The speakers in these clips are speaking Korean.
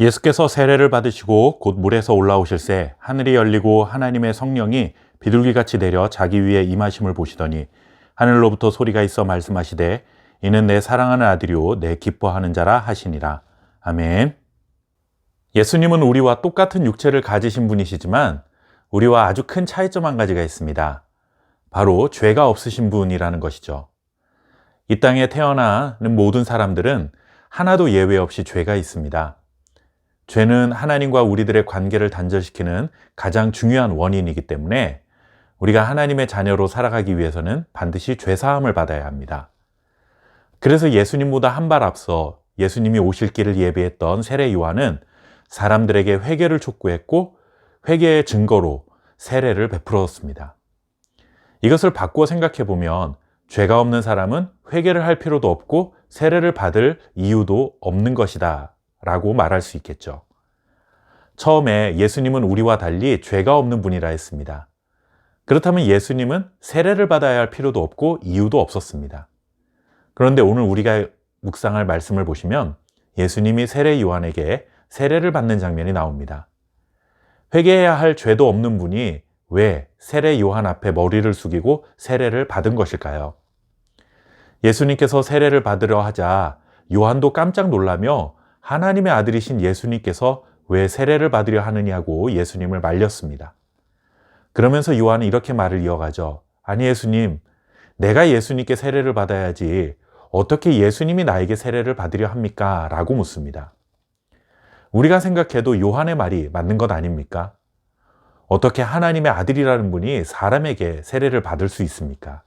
예수께서 세례를 받으시고 곧 물에서 올라오실새 하늘이 열리고 하나님의 성령이 비둘기같이 내려 자기 위에 임하심을 보시더니 하늘로부터 소리가 있어 말씀하시되 이는 내 사랑하는 아들이요 내 기뻐하는 자라 하시니라. 아멘. 예수님은 우리와 똑같은 육체를 가지신 분이시지만 우리와 아주 큰 차이점 한 가지가 있습니다. 바로 죄가 없으신 분이라는 것이죠. 이 땅에 태어나는 모든 사람들은 하나도 예외 없이 죄가 있습니다. 죄는 하나님과 우리들의 관계를 단절시키는 가장 중요한 원인이기 때문에 우리가 하나님의 자녀로 살아가기 위해서는 반드시 죄사함을 받아야 합니다. 그래서 예수님보다 한 발 앞서 예수님이 오실 길을 예비했던 세례 요한은 사람들에게 회개를 촉구했고 회개의 증거로 세례를 베풀었습니다. 이것을 바꾸어 생각해 보면 죄가 없는 사람은 회개를 할 필요도 없고 세례를 받을 이유도 없는 것이다 라고 말할 수 있겠죠. 처음에 예수님은 우리와 달리 죄가 없는 분이라 했습니다. 그렇다면 예수님은 세례를 받아야 할 필요도 없고 이유도 없었습니다. 그런데 오늘 우리가 묵상할 말씀을 보시면 예수님이 세례 요한에게 세례를 받는 장면이 나옵니다. 회개해야 할 죄도 없는 분이 왜 세례 요한 앞에 머리를 숙이고 세례를 받은 것일까요? 예수님께서 세례를 받으려 하자 요한도 깜짝 놀라며 하나님의 아들이신 예수님께서 왜 세례를 받으려 하느냐고 예수님을 말렸습니다. 그러면서 요한은 이렇게 말을 이어가죠. 아니 예수님, 내가 예수님께 세례를 받아야지 어떻게 예수님이 나에게 세례를 받으려 합니까? 라고 묻습니다. 우리가 생각해도 요한의 말이 맞는 것 아닙니까? 어떻게 하나님의 아들이라는 분이 사람에게 세례를 받을 수 있습니까?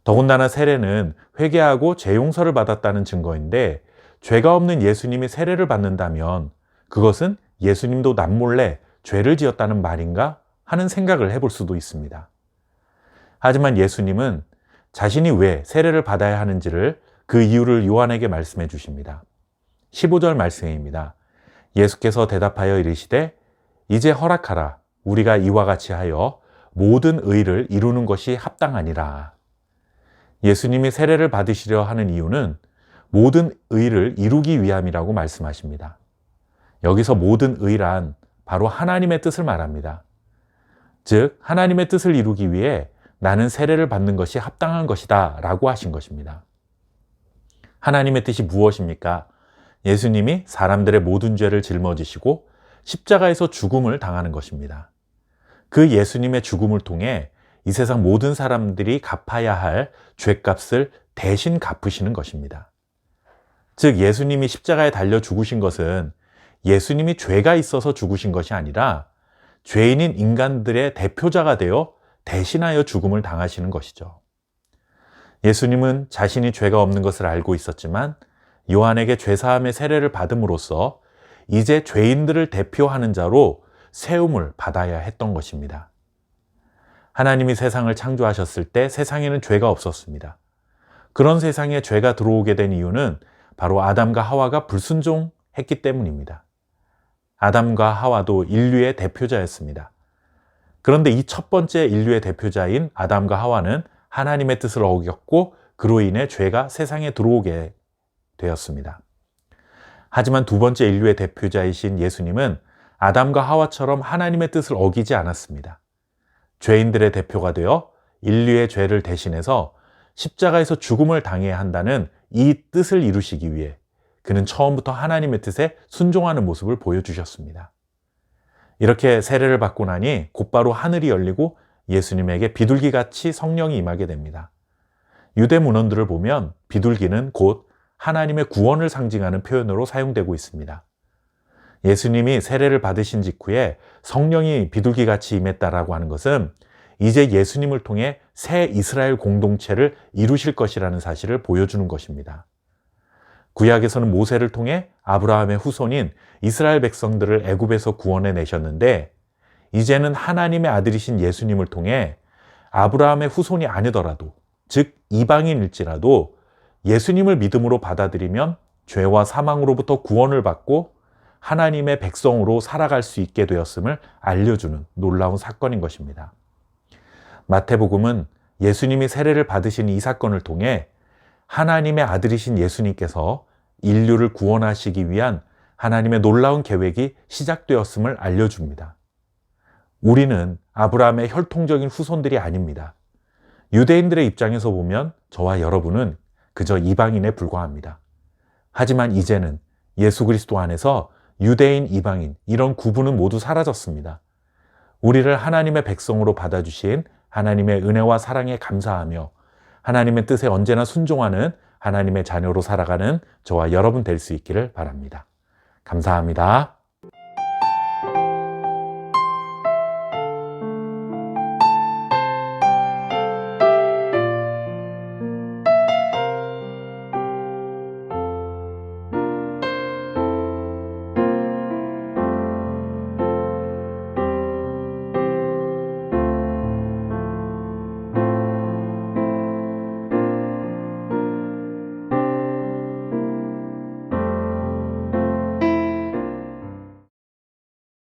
더군다나 세례는 회개하고 죄 용서를 받았다는 증거인데 죄가 없는 예수님이 세례를 받는다면 그것은 예수님도 남몰래 죄를 지었다는 말인가 하는 생각을 해볼 수도 있습니다. 하지만 예수님은 자신이 왜 세례를 받아야 하는지를 그 이유를 요한에게 말씀해 주십니다. 15절 말씀입니다. 예수께서 대답하여 이르시되 이제 허락하라. 우리가 이와 같이 하여 모든 의를 이루는 것이 합당하니라. 예수님이 세례를 받으시려 하는 이유는 모든 의를 이루기 위함이라고 말씀하십니다. 여기서 모든 의란 바로 하나님의 뜻을 말합니다. 즉 하나님의 뜻을 이루기 위해 나는 세례를 받는 것이 합당한 것이다 라고 하신 것입니다. 하나님의 뜻이 무엇입니까? 예수님이 사람들의 모든 죄를 짊어지시고 십자가에서 죽음을 당하는 것입니다. 그 예수님의 죽음을 통해 이 세상 모든 사람들이 갚아야 할 죄값을 대신 갚으시는 것입니다. 즉 예수님이 십자가에 달려 죽으신 것은 예수님이 죄가 있어서 죽으신 것이 아니라 죄인인 인간들의 대표자가 되어 대신하여 죽음을 당하시는 것이죠. 예수님은 자신이 죄가 없는 것을 알고 있었지만 요한에게 죄사함의 세례를 받음으로써 이제 죄인들을 대표하는 자로 세움을 받아야 했던 것입니다. 하나님이 세상을 창조하셨을 때 세상에는 죄가 없었습니다. 그런 세상에 죄가 들어오게 된 이유는 바로 아담과 하와가 불순종했기 때문입니다. 아담과 하와도 인류의 대표자였습니다. 그런데 이 첫 번째 인류의 대표자인 아담과 하와는 하나님의 뜻을 어겼고 그로 인해 죄가 세상에 들어오게 되었습니다. 하지만 두 번째 인류의 대표자이신 예수님은 아담과 하와처럼 하나님의 뜻을 어기지 않았습니다. 죄인들의 대표가 되어 인류의 죄를 대신해서 십자가에서 죽음을 당해야 한다는 이 뜻을 이루시기 위해 그는 처음부터 하나님의 뜻에 순종하는 모습을 보여주셨습니다. 이렇게 세례를 받고 나니 곧바로 하늘이 열리고 예수님에게 비둘기같이 성령이 임하게 됩니다. 유대 문헌들을 보면 비둘기는 곧 하나님의 구원을 상징하는 표현으로 사용되고 있습니다. 예수님이 세례를 받으신 직후에 성령이 비둘기같이 임했다라고 하는 것은 이제 예수님을 통해 새 이스라엘 공동체를 이루실 것이라는 사실을 보여주는 것입니다. 구약에서는 모세를 통해 아브라함의 후손인 이스라엘 백성들을 애굽에서 구원해 내셨는데 이제는 하나님의 아들이신 예수님을 통해 아브라함의 후손이 아니더라도 즉 이방인일지라도 예수님을 믿음으로 받아들이면 죄와 사망으로부터 구원을 받고 하나님의 백성으로 살아갈 수 있게 되었음을 알려주는 놀라운 사건인 것입니다. 마태복음은 예수님이 세례를 받으신 이 사건을 통해 하나님의 아들이신 예수님께서 인류를 구원하시기 위한 하나님의 놀라운 계획이 시작되었음을 알려줍니다. 우리는 아브라함의 혈통적인 후손들이 아닙니다. 유대인들의 입장에서 보면 저와 여러분은 그저 이방인에 불과합니다. 하지만 이제는 예수 그리스도 안에서 유대인, 이방인 이런 구분은 모두 사라졌습니다. 우리를 하나님의 백성으로 받아주신 하나님의 은혜와 사랑에 감사하며 하나님의 뜻에 언제나 순종하는 하나님의 자녀로 살아가는 저와 여러분 될 수 있기를 바랍니다. 감사합니다.